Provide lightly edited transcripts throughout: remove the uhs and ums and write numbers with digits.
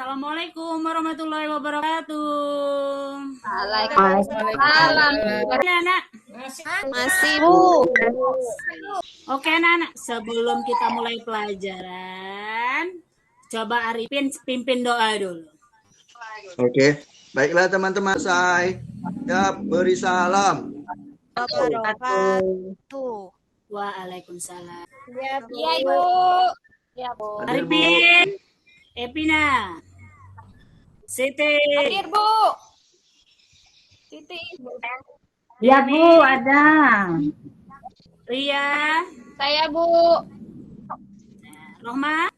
Assalamualaikum warahmatullahi wabarakatuh. Waalaikumsalam. Oke, anak. Masih, Bu. Oke, anak. Sebelum kita mulai pelajaran, coba Arifin pimpin doa dulu. Oke, baiklah teman-teman saya. Ya, beri salam. Wabarakatuh. Waalaikumsalam. Iya, Ibu. Ya, Bu. Arifin, Epina, Siti. Hadir, Bu. Siti. Ya, Bu, ada. Ria, Saya, Bu. Rohma.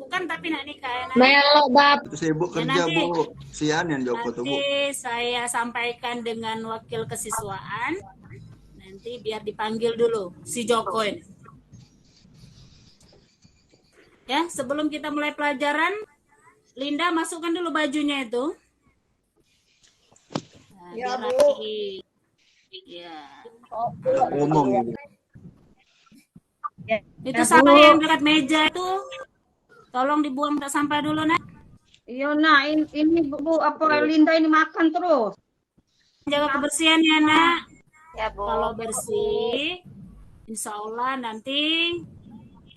Bukan tapi nak nikah. Melo, Bab. Sibuk Ya, kerja, nanti. Bu. Sian yang Joko tuh, Bu. Nanti saya sampaikan dengan wakil kesiswaan. Nanti biar dipanggil dulu si Joko ini. Ya, sebelum kita mulai pelajaran, Linda masukkan dulu bajunya itu. Nah, Ya, biar Bu. rapi. Ya. Ngomong ini. Itu Ya, sampah Bu. yang dekat meja itu. Tolong dibuang tak sampah dulu, Nak. Iya, nah ini Bu, apa Linda ini makan terus. Jaga kebersihan ya, Nak. Ya, Bu. Kalau bersih, insya Allah nanti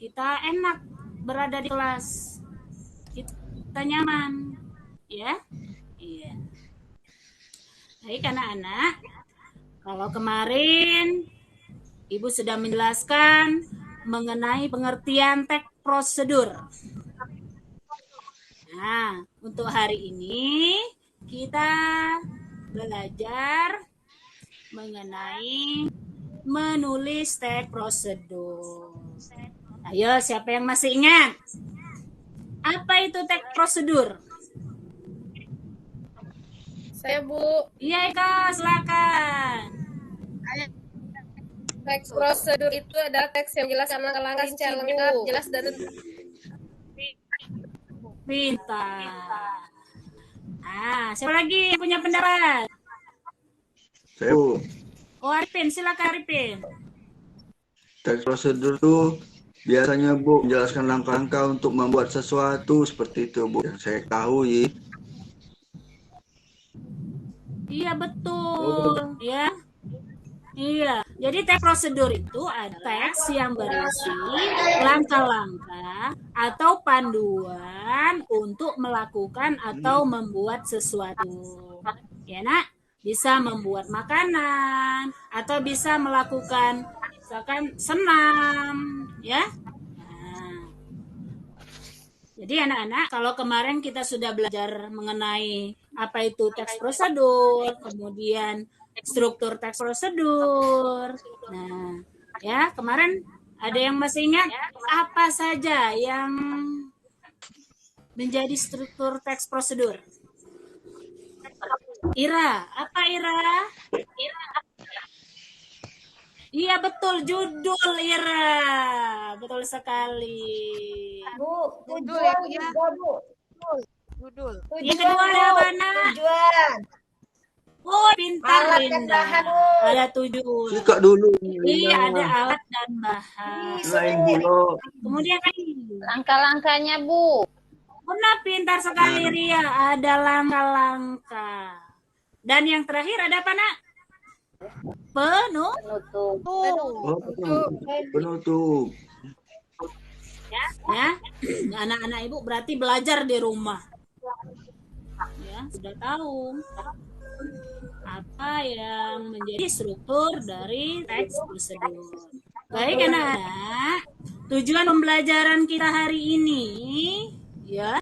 kita enak berada di kelas. Kita nyaman. Ya? Iya. Baik, anak-anak. Kalau kemarin Ibu sudah menjelaskan mengenai pengertian teks prosedur. Nah, untuk hari ini kita belajar mengenai menulis teks prosedur. Ayo, siapa yang masih ingat? Apa itu teks prosedur? Saya, Bu. Iya, Eka, silakan. Teks prosedur itu adalah teks yang menjelaskan langkah-langkah secara lengkap, jelas dan Pintar. Siapa lagi yang punya pendapat? Saya, Bu. Oh, Arifin, silakan Arifin. Teks prosedur tuh biasanya, Bu, menjelaskan langkah-langkah untuk membuat sesuatu seperti itu, Bu. Yang saya tahu, ya. Iya, betul. Ya. Iya, jadi teks prosedur itu ada teks yang berisi langkah-langkah atau panduan untuk melakukan atau membuat sesuatu. Ya, Nak? Bisa membuat makanan atau bisa melakukan misalkan senam, ya. Nah, jadi anak-anak, kalau kemarin kita sudah belajar mengenai apa itu teks prosedur, kemudian struktur teks prosedur. Nah, ya kemarin ada yang masih ingat apa saja yang menjadi struktur teks prosedur? Ira, apa Ira? Iya betul, judul Ira. Betul sekali. Bu, tujuan juga, Bu. Judul. Yang kedua ada apa, Nak? Tujuan. Oh, pintar Alat dan Linda. bahan, Bu. Ada tujuan. Suka dulu. Iya, ada alat dan bahan. Lain dulu. Kemudian Langkah-langkahnya, Bu. Nah, pintar sekali Ria. Ada langkah-langkah. Dan yang terakhir ada apa, Nak? Penutup. Oh, penutup. Ya, anak-anak Ibu berarti belajar di rumah. Ya, sudah tahu apa yang menjadi struktur dari teks prosedur. Baik anak-anak, tujuan pembelajaran kita hari ini ya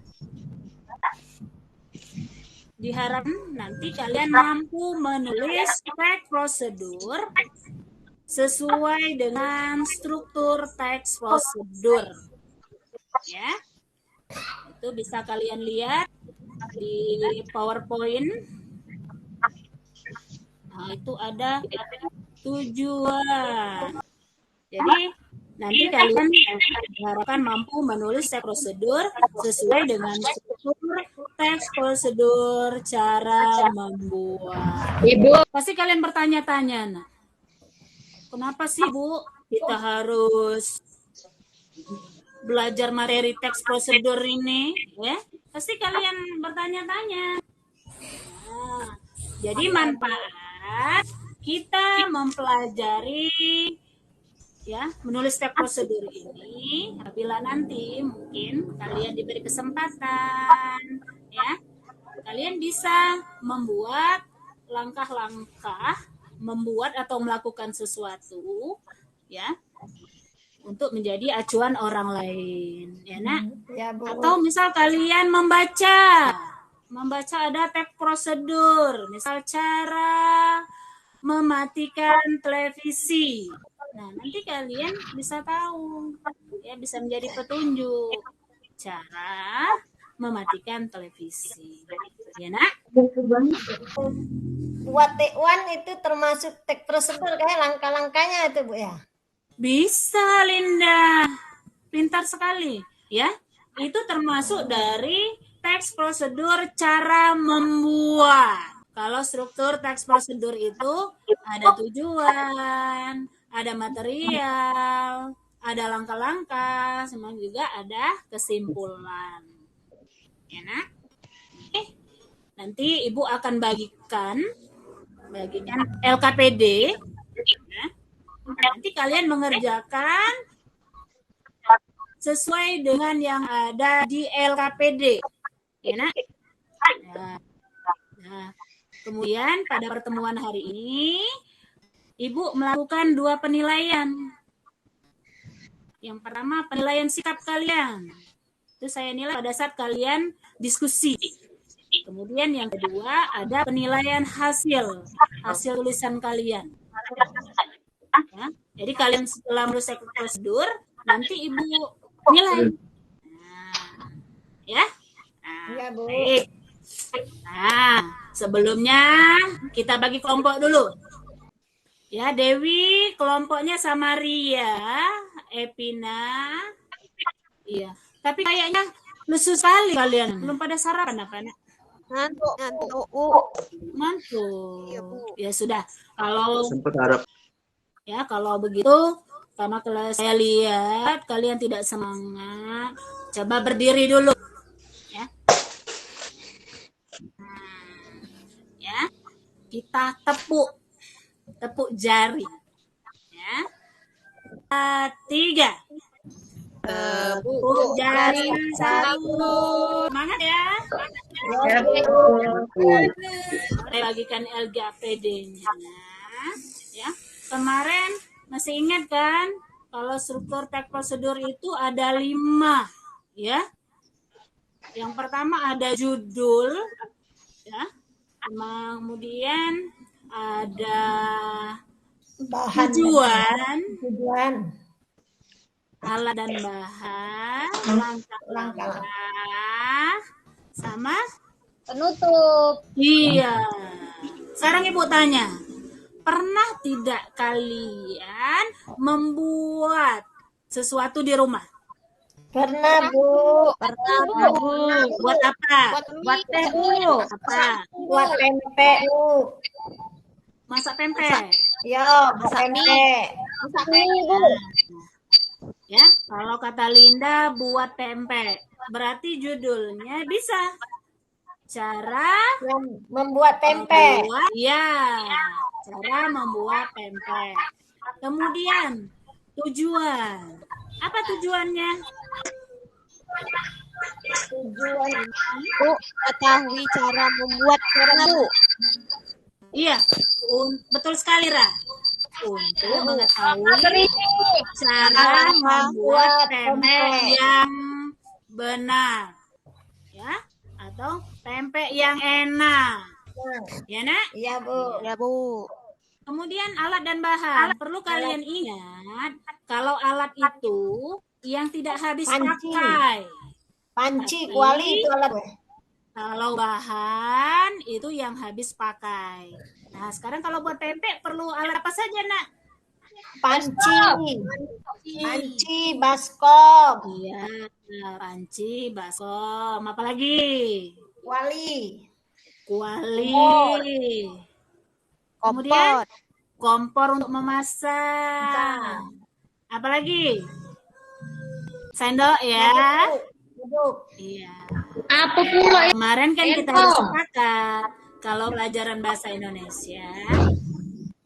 diharapkan nanti kalian mampu menulis teks prosedur sesuai dengan struktur teks prosedur. Ya. Itu bisa kalian lihat di PowerPoint. Nah, itu ada tujuan. Jadi nanti kalian diharapkan mampu menulis teks prosedur sesuai dengan struktur teks prosedur cara membuat. Ibu. Pasti kalian bertanya-tanya, nah, kenapa sih Bu kita harus belajar materi teks prosedur ini, ya, pasti kalian bertanya-tanya. Nah, jadi manfaat kita mempelajari ya menulis teks prosedur ini apabila nanti mungkin kalian diberi kesempatan, ya, kalian bisa membuat langkah-langkah membuat atau melakukan sesuatu, ya, untuk menjadi acuan orang lain, ya nak. Ya, Bu. Atau misal kalian membaca ada teks prosedur, misal cara mematikan televisi. Nah, nanti kalian bisa tahu, ya, bisa menjadi petunjuk cara mematikan televisi, ya nak. Buat T1 itu termasuk teks prosedur kayak langkah-langkahnya itu, Bu ya. Bisa, Linda. Pintar sekali, ya. Itu termasuk dari teks prosedur cara membuat. Kalau struktur teks prosedur itu ada tujuan, ada material, ada langkah-langkah, semua juga ada kesimpulan. Ya, nak? Nanti Ibu akan bagikan LKPD. Ya. Nanti kalian mengerjakan sesuai dengan yang ada di LKPD, ya nak. Nah, kemudian pada pertemuan hari ini, Ibu melakukan 2 penilaian. Yang pertama penilaian sikap kalian. Itu saya nilai pada saat kalian diskusi. Kemudian yang kedua ada penilaian hasil tulisan kalian. Ya, jadi kalian setelah menulis prosedur, nanti Ibu nilai. Nah, ya. Nah, Ya, Bu. baik. Nah, sebelumnya kita bagi kelompok dulu. Ya, Dewi kelompoknya sama Ria, Epina. Iya, tapi kayaknya lesu sekali kalian. Belum pada sarapan apa, nak? Ngantuk, Bu. Mantul. Iya, Bu. Ya sudah. Kalau Sempat harap. ya kalau begitu, karena kalau saya lihat kalian tidak semangat, coba berdiri dulu. Ya. Ya. Kita tepuk jari. Ya. 3. Tepuk jari 1. Semangat ya. Saya bagikan LKPD-nya. Ya. Kemarin masih ingat kan kalau struktur teks prosedur itu ada 5, ya. Yang pertama ada judul, ya. Kemudian ada Bahan tujuan, alat dan bahan, langkah-langkah, sama penutup. iya. Sekarang Ibu tanya, pernah tidak kalian membuat sesuatu di rumah? Pernah, Bu. Pernah, Bu. Buat apa? Buat teh, Bu. Apa? Buat pempek, Bu. Masak pempek. Yo, masak pempek. Masak mie, Bu. Ya, kalau kata Linda buat pempek, berarti judulnya bisa cara Membuat pempek. cara membuat pempek. Kemudian tujuan. Apa tujuannya? Tujuan Bu, ketahui cara membuat Bu. Iya, betul sekali, Ra. Untuk mengetahui cara membuat pempek yang benar, ya, atau pempek yang enak, ya nak? Iya, Bu. Ya, Bu. Kemudian alat dan bahan. Perlu kalian ingat kalau alat itu yang tidak habis Panci. pakai. Panci, kuali itu alat. Kalau bahan itu yang habis pakai. Nah, sekarang kalau buat pempek perlu alat apa saja, nak? Panci, baskom. Iya, panci, baskom. Apa lagi? Kuali. Kemudian kompor untuk memasak. Apa lagi? Sendok ya. Duduk. Iya. Apa pula Kemarin kan kita harus sepakat kalau pelajaran bahasa Indonesia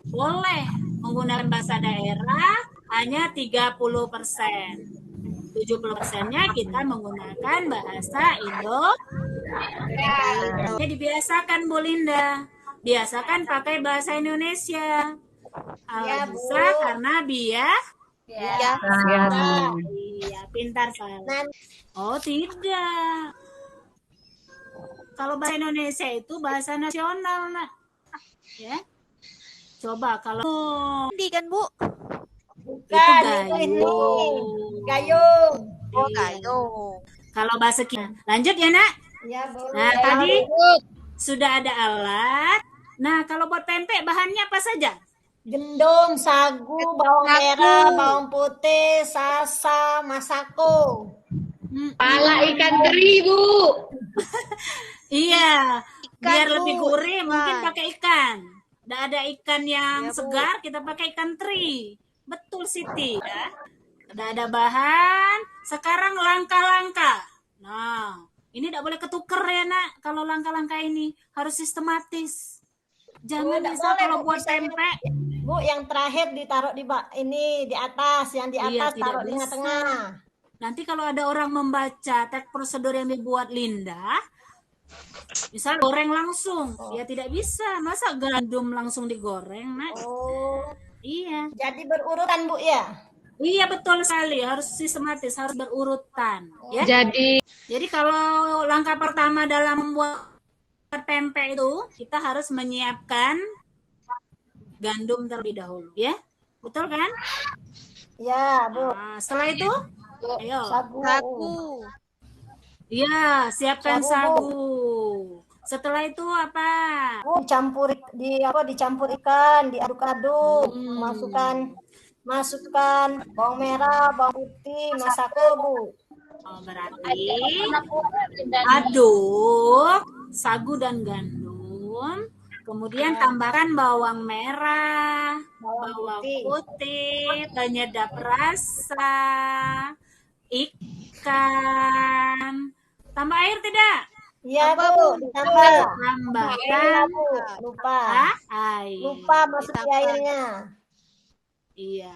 boleh menggunakan bahasa daerah hanya 30%. 70%-nya kita menggunakan bahasa Indonesia. Jadi biasakan Bu Linda, biasakan pakai bahasa Indonesia. Ya, Bu. Bisa karena Ya. iya, pintar saya. Nanti Oh, tidak. Kalau bahasa Indonesia itu bahasa nasional, Nak. Ya. Coba kalau Di kan, Bu? bukan itu ini. gayung. Gayung. Oh, Iya. gayung. Kalau bahasa kita. Lanjut ya, Nak. Ya, boleh. Nah, tadi sudah ada alat. Nah, kalau buat pempek bahannya apa saja? Gendum, sagu, bawang merah, bawang putih, sasa, masako. pala ikan teri, Bu? Iya, Ikan, biar Bu, lebih gurih ikan. mungkin pakai ikan. Nggak ada ikan yang Ya, Bu. segar, kita pakai ikan teri. Betul, Siti. Ya. Udah ada bahan. Sekarang langkah-langkah. Nah, ini tidak boleh ketuker ya, Nak. Kalau langkah-langkah ini harus sistematis. Jangan nggak misal boleh, kalau Bu, buat bisa pempek. Bu, yang terakhir ditaruh ini di atas, yang di Iya, atas tidak taruh di bisa. tengah-tengah. Nanti kalau ada orang membaca teks prosedur yang dibuat Linda, misal goreng langsung, ya tidak bisa. Masa gandum langsung digoreng, Nak? Oh, Iya. jadi berurutan, Bu ya? Iya, betul sekali. Harus sistematis, harus berurutan. Ya. Jadi Kalau langkah pertama dalam membuat pempek itu, kita harus menyiapkan gandum terlebih dahulu, ya. Betul kan? Ya, Bu. Nah, setelah itu, ayo. Sagu. Sagu. Iya, siapkan Sagu, sagu. Setelah itu apa? Bu, dicampur ikan, diaduk-aduk, masukkan bawang merah, bawang putih, masako, Bu. Oh, berarti aduk sagu dan gandum. Kemudian tambahkan bawang merah, bawang putih, penyedap rasa, ikan. Tambah air tidak? Iya, Bu, ditambah. Tambahkan Bu, lupa. air. Lupa masukin airnya. Iya.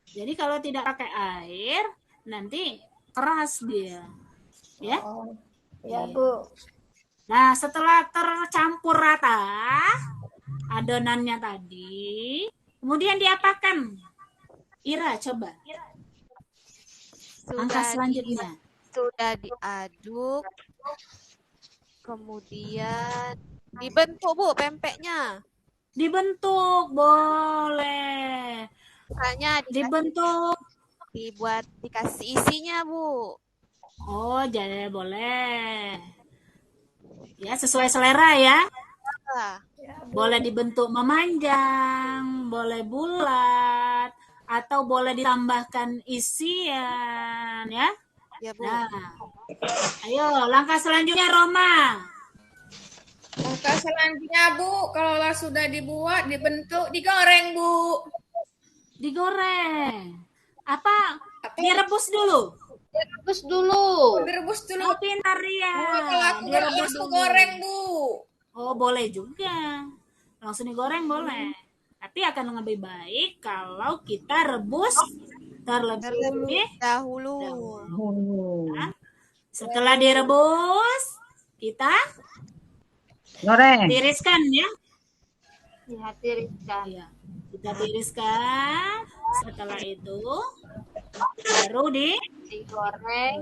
Jadi kalau tidak pakai air, nanti keras dia. Ya? Oh, ya, Bu. Nah, setelah tercampur rata adonannya tadi, kemudian diapakan? Ira, coba. Langkah selanjutnya. Sudah diaduk. Kemudian dibentuk, Bu, pempeknya. Dibentuk, boleh. Misalnya Dibentuk. dikasih isinya, Bu. Oh, jadi boleh. Ya, sesuai selera ya. Boleh dibentuk memanjang, boleh bulat, atau boleh ditambahkan isian ya. Ya, Bu. Nah, ayo langkah selanjutnya Roma. Langkah selanjutnya, Bu, kalau sudah dibuat, dibentuk, digoreng, Bu. Digoreng. Apa? Direbus dulu. rebus dulu. Direbus dulu. Oh, pintar ya. Kalau aku Direbus langsung dulu. goreng, Bu. Oh, boleh juga. Langsung digoreng boleh. Tapi akan lebih baik kalau kita rebus terlebih Dahulu. Nah, setelah direbus, kita Goreng. tiriskan ya. Ya, tiriskan. Iya, kita tiriskan. Setelah itu baru Digoreng.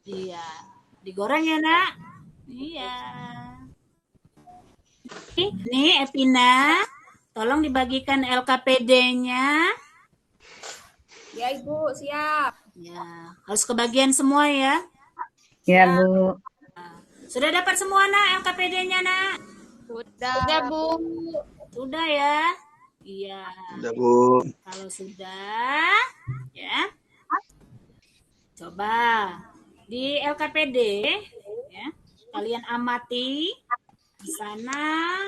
iya, digoreng ya, Nak. Iya. Ini Epina, tolong dibagikan LKPD-nya. Ya, Ibu, siap. Ya, harus kebagian semua ya. Ya, Bu. Sudah dapat semua, Nak, LKPD-nya, Nak? Sudah, Bu. Sudah ya? Iya. Udah, Bu. Kalau sudah, ya. Coba di LKPD ya, kalian amati di sana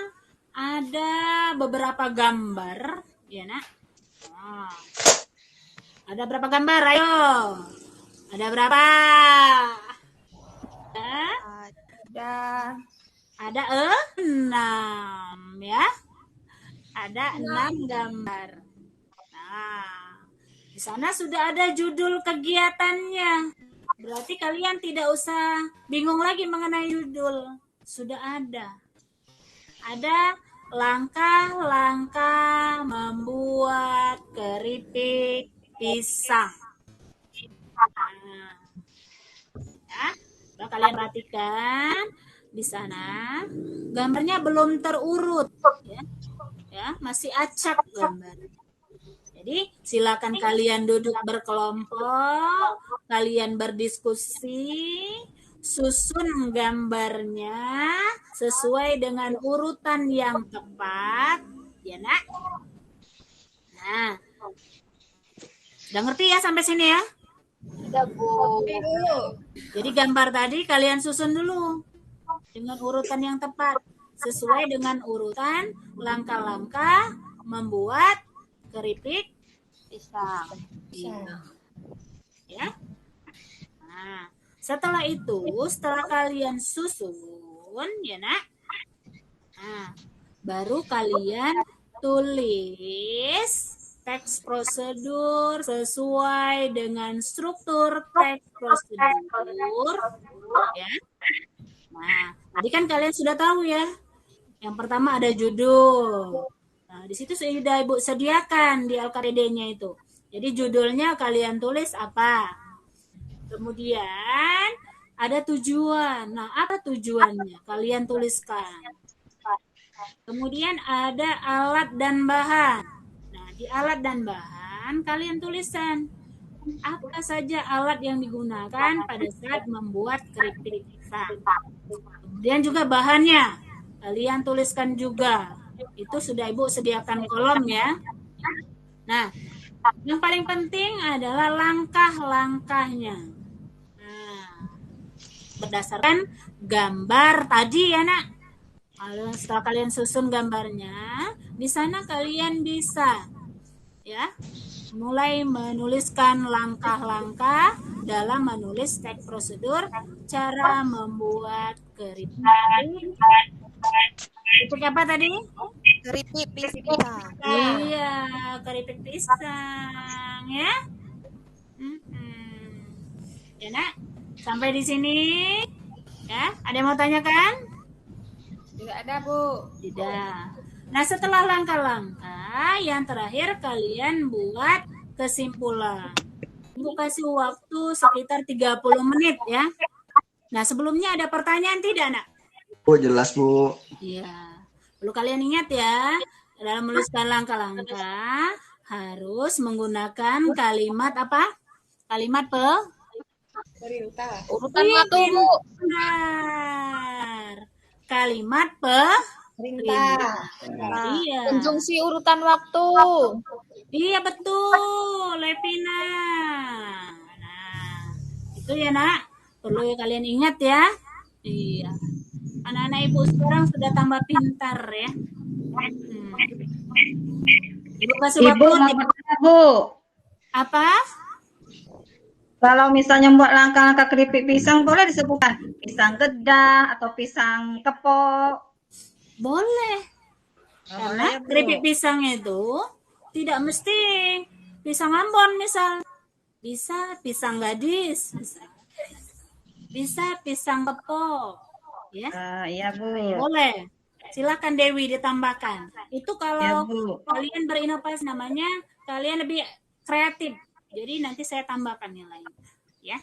ada beberapa gambar, ya, Nak. Nah, ada berapa gambar? Ayo. Ada berapa? Ada 6 ya. Ada 6 gambar. Nah, di sana sudah ada judul kegiatannya. Berarti kalian tidak usah bingung lagi mengenai judul. Sudah ada. Ada langkah-langkah membuat keripik pisang. Nah, ya, coba kalian perhatikan di sana gambarnya belum terurut, ya, masih acak gambar. Jadi silakan kalian duduk berkelompok, kalian berdiskusi, susun gambarnya sesuai dengan urutan yang tepat, ya nak. Nah, udah ngerti ya sampai sini ya? Udah, Bu. Jadi gambar tadi kalian susun dulu dengan urutan yang tepat, sesuai dengan urutan langkah-langkah membuat keripik pisang. Ya. Nah, setelah kalian susun, ya nak. Nah, baru kalian tulis teks prosedur sesuai dengan struktur teks prosedur, ya. Nah, tadi kan kalian sudah tahu ya. Yang pertama ada judul. Nah, di situ sudah Ibu sediakan di LKPD-nya itu. Jadi judulnya kalian tulis apa? Kemudian ada tujuan. Nah, apa tujuannya? Kalian tuliskan. Kemudian ada alat dan bahan. Nah, di alat dan bahan kalian tuliskan apa saja alat yang digunakan pada saat membuat keripik pisang. Kemudian juga bahannya kalian tuliskan juga. Itu sudah Ibu sediakan kolom ya. Nah, yang paling penting adalah langkah-langkahnya. Nah, berdasarkan gambar tadi ya nak. Setelah kalian susun gambarnya, di sana kalian bisa ya mulai menuliskan langkah-langkah dalam menulis teks prosedur cara membuat keripik. Keripik apa tadi? Keripik pisang. Iya, keripik pisang ya. Ya nak, sampai di sini ya. Ada yang mau tanyakan? Tidak ada, Bu. Tidak. Nah, setelah langkah-langkah, yang terakhir kalian buat kesimpulan. Ibu kasih waktu sekitar 30 menit ya. Nah, sebelumnya ada pertanyaan tidak, nak? Bu, jelas Bu. Iya. Perlu kalian ingat ya, dalam menuliskan langkah-langkah harus menggunakan kalimat apa? Kalimat Perintah. Urutan waktu, Bu. benar. Kalimat Perintah. Iya. Konjungsi urutan waktu. Iya betul, Levina. Nah, itu ya nak, perlu kalian ingat ya. Iya. Anak-anak Ibu sekarang sudah tambah pintar ya. Ibu kasih Ibu waktu. mau bertanya, Bu. Apa? Kalau misalnya buat langkah-langkah keripik pisang, boleh disebutkan pisang gedah atau pisang kepok? Boleh. Karena keripik pisang itu tidak mesti pisang Ambon misal. Bisa pisang gadis. Bisa pisang kepok. Ya. Iya, Bu. Boleh. Silakan Dewi ditambahkan. Itu Ya, kalau Bu. kalian berinovasi namanya, kalian lebih kreatif. Jadi nanti saya tambahkan yang lain. Ya.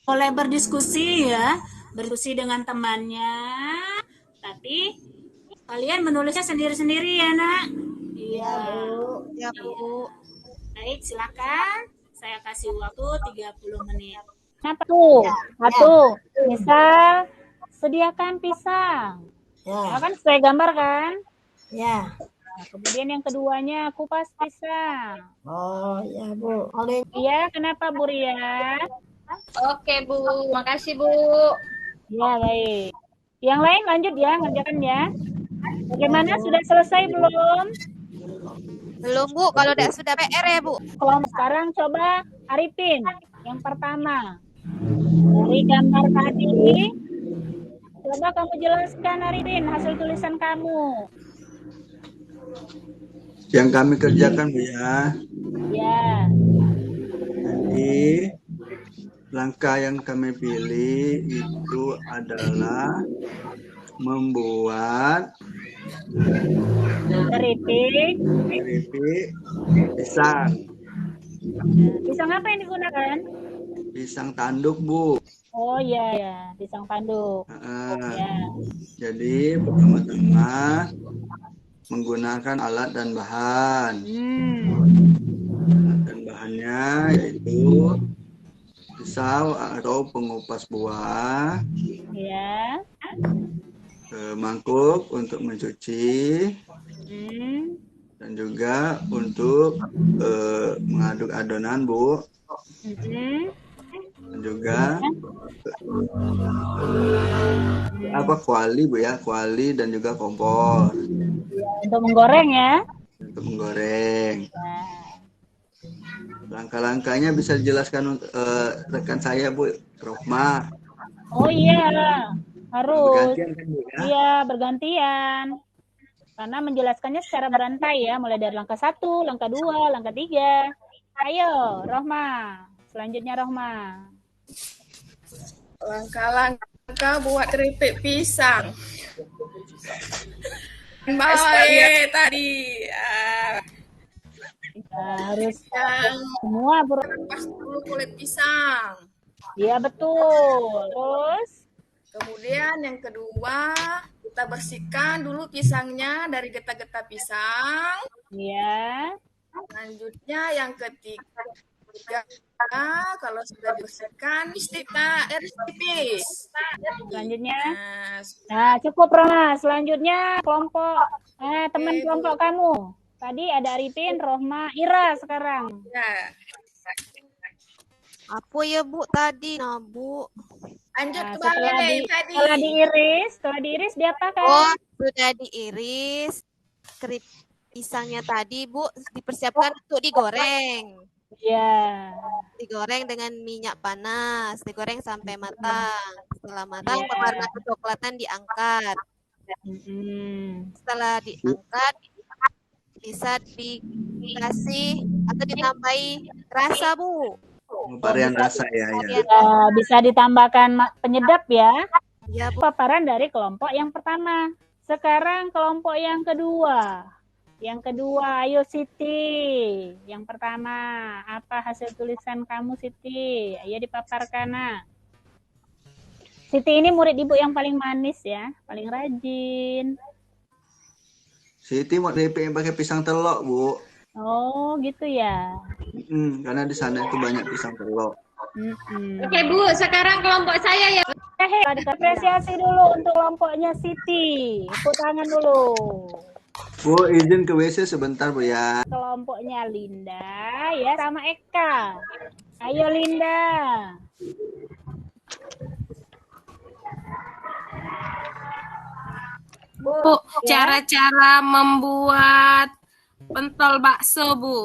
Boleh berdiskusi ya, berdiskusi dengan temannya. Tapi kalian menulisnya sendiri-sendiri ya, nak. Iya. Ya, Bu. Baik, silakan. Saya kasih waktu 30 menit. Kenapa tuh? Satu, misal sediakan pisang. Ya. Kan sesuai gambar kan? Ya. Nah, kemudian yang keduanya kupas pisang. Oh, ya, Bu. Oleh Iya, kenapa Bu Ria? Oke, Bu. Makasih, Bu. Ya, baik. Yang lain lanjut ya, ngerjakan ya. Bagaimana, sudah selesai belum? Belum, Bu. Kalau sudah PR ya, Bu. Kalau sekarang coba Arifin. Yang pertama, dari gambar tadi, coba kamu jelaskan Arifin hasil tulisan kamu. Yang kami kerjakan Bu ya. Ya, Jadi langkah yang kami pilih itu adalah membuat keripik. keripik pisang. Pisang apa yang digunakan? Pisang tanduk Bu. Oh iya ya, pisang tanduk. Ya. Jadi pertama-tama menggunakan alat dan bahan. Alat dan bahannya yaitu pisau atau pengupas buah, Ya. mangkuk untuk mencuci, dan juga untuk mengaduk adonan Bu, dan juga kuali Bu ya, kuali dan juga kompor Untuk menggoreng ya. untuk menggoreng. Langkah-langkahnya bisa dijelaskan untuk rekan saya Bu, Rohma. Oh iya, harus. Bergantian kan Bu ya? Iya, bergantian. Karena menjelaskannya secara berantai ya, mulai dari langkah 1, langkah 2, langkah 3. Ayo, Rohma. Selanjutnya Rohma. Langkah-langkah buat keripik pisang. Baik tadi. Harus Yang semua lepas dulu kulit pisang. Iya betul. Terus Kemudian yang kedua, kita bersihkan dulu pisangnya dari getah-getah pisang. ya. Selanjutnya yang ketiga, kalau sudah dibersihkan, kita iris tipis. Selanjutnya. Nah, Nah, cukup Rohma. Selanjutnya kelompok teman Oke, kelompok Bu. kamu. Tadi ada Arifin, Rohma, Ira sekarang. ya. Apa ya Bu tadi? Nah Bu. Lanjut Nah, kembali setelah deh tadi. setelah diiris diapakan? Oh, sudah diiris. Keripik pisangnya tadi Bu dipersiapkan untuk digoreng. Ya. Digoreng dengan minyak panas, digoreng sampai matang. Setelah matang Ya. berwarna kecoklatan diangkat. Setelah diangkat bisa dikasih atau ditambahi rasa Bu. Varian rasa ya. Bisa ditambahkan penyedap ya. Ya Bu. Paparan dari kelompok yang pertama. Sekarang kelompok yang kedua. Yang kedua, ayo Siti. Yang pertama, apa hasil tulisan kamu Siti? Ayo dipaparkan. Nah. Siti ini murid Ibu yang paling manis ya, paling rajin. Siti mau keripik yang pakai pisang telok Bu. Oh gitu ya. Karena di sana itu banyak pisang telok. Oke Bu, sekarang kelompok saya ya. Apresiasi dulu untuk kelompoknya Siti. Tepuk tangan dulu. Bu, izin ke WC sebentar Bu ya. Kelompoknya Linda ya sama Eka. Ayo Linda. Bu, cara-cara membuat pentol bakso Bu.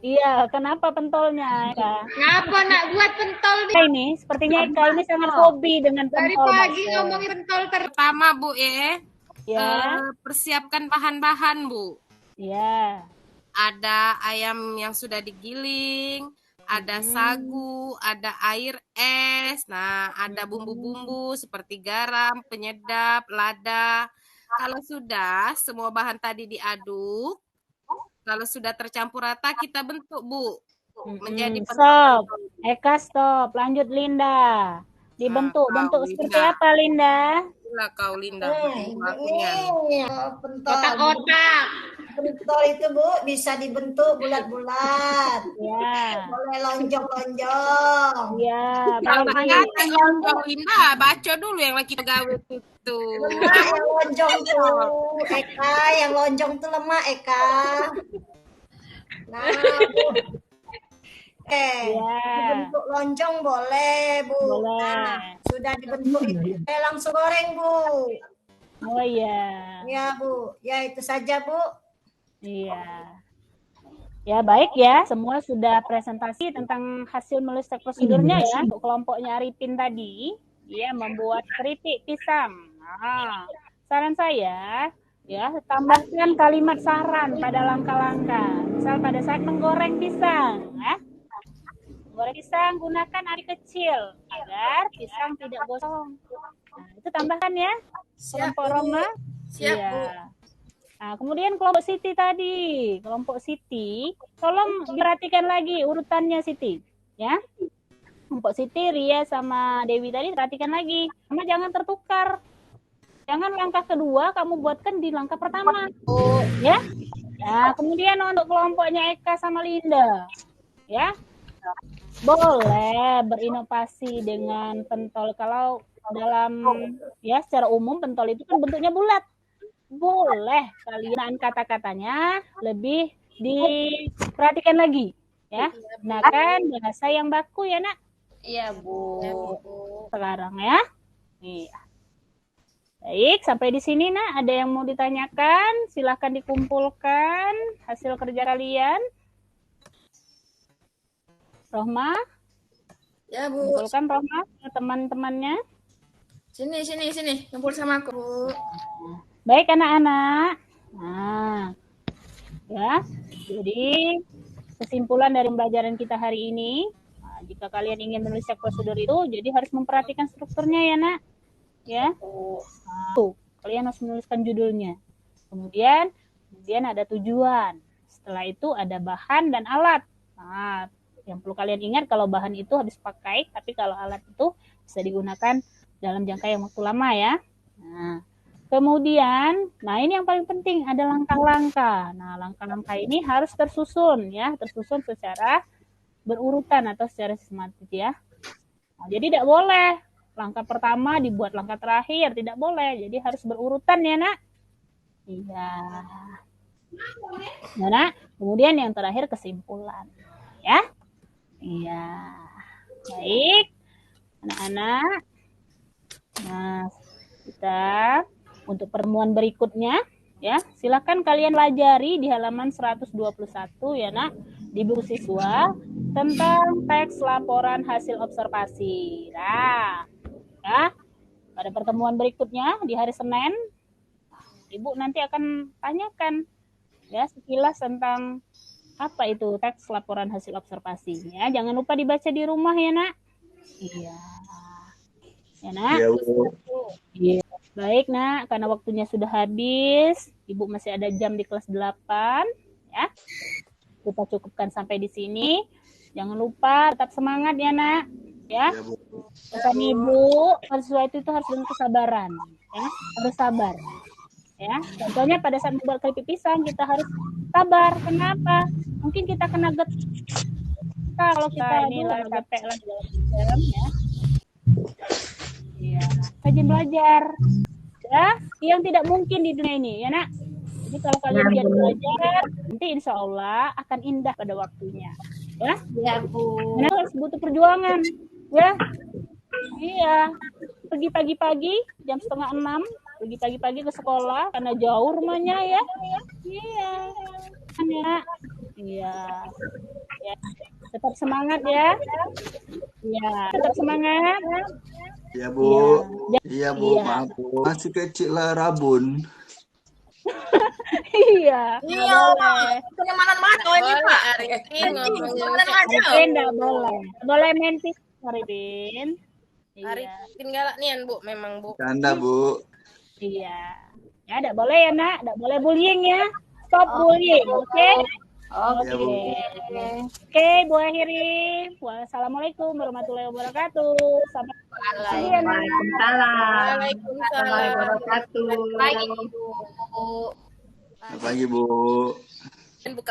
Iya, kenapa pentolnya Eka? Ngapa nak buat pentol Eka ini, sepertinya Eka ini sangat hobi dengan dari pentol pagi bakso. ngomongin pentol pertama Bu ya. Ya, Persiapkan bahan-bahan Bu. ya. Ada ayam yang sudah digiling, ada sagu, ada air es, nah ada bumbu-bumbu seperti garam, penyedap, lada. Kalau sudah semua bahan tadi diaduk, kalau sudah tercampur rata kita bentuk Bu menjadi Stop. Eka stop. Lanjut Linda. Dibentuk. Bentuk seperti apa Linda? Itulah kau Linda. Ini pentol. Otak-otak. Pentol itu Bu bisa dibentuk bulat-bulat. Ya. Boleh lonjong-lonjong. Ya. Lonjong Linda, baca dulu yang lagi gawe itu. Lemak yang lonjong tuh, Eka. Yang lonjong tuh lemak, Eka. Nah, Bu. Dibentuk lonjong boleh, Bu. Boleh. Nah, sudah dibentuk itu. Langsung goreng, Bu. Oh iya. Ya, Bu. Ya, itu saja, Bu. Iya. Ya, baik ya. Semua sudah presentasi tentang hasil menulis teks prosedurnya ya. Untuk kelompoknya Arifin tadi, dia membuat keripik pisang. Nah, saran saya, ya, tambahkan kalimat saran pada langkah-langkah. Misal pada saat menggoreng pisang, ya. Menggoreng pisang gunakan ari kecil agar pisang tidak gosong. Nah, itu tambahkan ya, kelompok Roma. Siap, Bu. Iya. Nah, kemudian kelompok Siti tadi. Kelompok Siti, tolong diperhatikan lagi urutannya Siti. Ya. Kelompok Siti, Ria, sama Dewi tadi perhatikan lagi. Sama jangan tertukar. Jangan langkah kedua kamu buatkan di langkah pertama. Ya. Nah, kemudian untuk kelompoknya Eka sama Linda. Ya. Boleh berinovasi dengan pentol. Kalau dalam ya secara umum pentol itu kan bentuknya bulat. Boleh kalian kata-katanya lebih diperhatikan lagi ya. Gunakan bahasa yang baku ya nak. Iya, Bu. Sekarang ya. Iya. Baik, sampai di sini nak. Ada yang mau ditanyakan? Silahkan dikumpulkan hasil kerja kalian. Rohma, Ya, Bu. kumpulkan Rohma ke teman-temannya. Sini. Kumpul sama aku, Bu. Baik anak-anak. Nah, ya. Jadi kesimpulan dari pembelajaran kita hari ini, nah, jika kalian ingin menulis prosedur itu, jadi harus memperhatikan strukturnya ya nak. Ya. Nah, tuh, kalian harus menuliskan judulnya. Kemudian ada tujuan. Setelah itu ada bahan dan alat. Nah, yang perlu kalian ingat kalau bahan itu habis pakai, tapi kalau alat itu bisa digunakan dalam jangka yang waktu lama ya. Nah, kemudian, nah ini yang paling penting, ada langkah-langkah. Nah, langkah-langkah ini harus tersusun ya, tersusun secara berurutan atau secara sistematis ya. Nah, jadi tidak boleh langkah pertama dibuat langkah terakhir, tidak boleh. Jadi harus berurutan ya, nak. Iya. Nah, nak. Kemudian yang terakhir kesimpulan. Ya. Iya. Baik. Anak-anak. Nah, kita untuk pertemuan berikutnya ya, silakan kalian pelajari di halaman 121 ya nak, di buku siswa tentang teks laporan hasil observasi. Nah, ya, pada pertemuan berikutnya di hari Senin, Ibu nanti akan tanyakan ya sekilas tentang apa itu teks laporan hasil observasi ya. Jangan lupa dibaca di rumah ya nak. Iya. Ya nak. Iya, Bu. Iya. Baik nak, karena waktunya sudah habis, Ibu masih ada jam di kelas 8 ya. Kita cukupkan sampai di sini. Jangan lupa tetap semangat ya nak. Ya. Iya, Bu. Pesan Ibu, sesuatu itu harus dengan kesabaran ya. Harus sabar. Ya. Contohnya pada saat membuat keripik pisang kita harus sabar. Kenapa? Mungkin kita kena kalau kita ini lah capek lah dalam ya. Iya, rajin belajar. Ya, yang tidak mungkin di dunia ini, ya nak. Jadi kalau kalian giat belajar, nanti insya Allah akan indah pada waktunya. Ya, Iya, Bu. karena harus butuh perjuangan. Ya, iya. Pergi pagi-pagi, jam 5:30, pergi pagi-pagi ke sekolah karena jauh rumahnya ya. Iya, kan ya. Iya. Ya. Tetap semangat ya. Iya, tetap semangat. Iya, Bu. Iya, Bu. Iya. Maaf, Bu. Masih kecil lah Rabun. Iya. Iya, kenyamanan mana ini, Pak? Arifin Enggak boleh. Boleh main pisang, Arifin. Iya. Arifin galak nian, Bu, memang, Bu. Canda, Bu. Iya. Ya, enggak boleh ya, nak. Enggak boleh bullying ya. Stop bullying, oke? Iya, Bu. Oke, Bu akhiri. Wassalamualaikum warahmatullahi wabarakatuh. Sampai jumpa ya, nak. Waalaikumsalam. Wabarakatuh. Pagi, Bu. Selamat pagi, Bu. Dan buka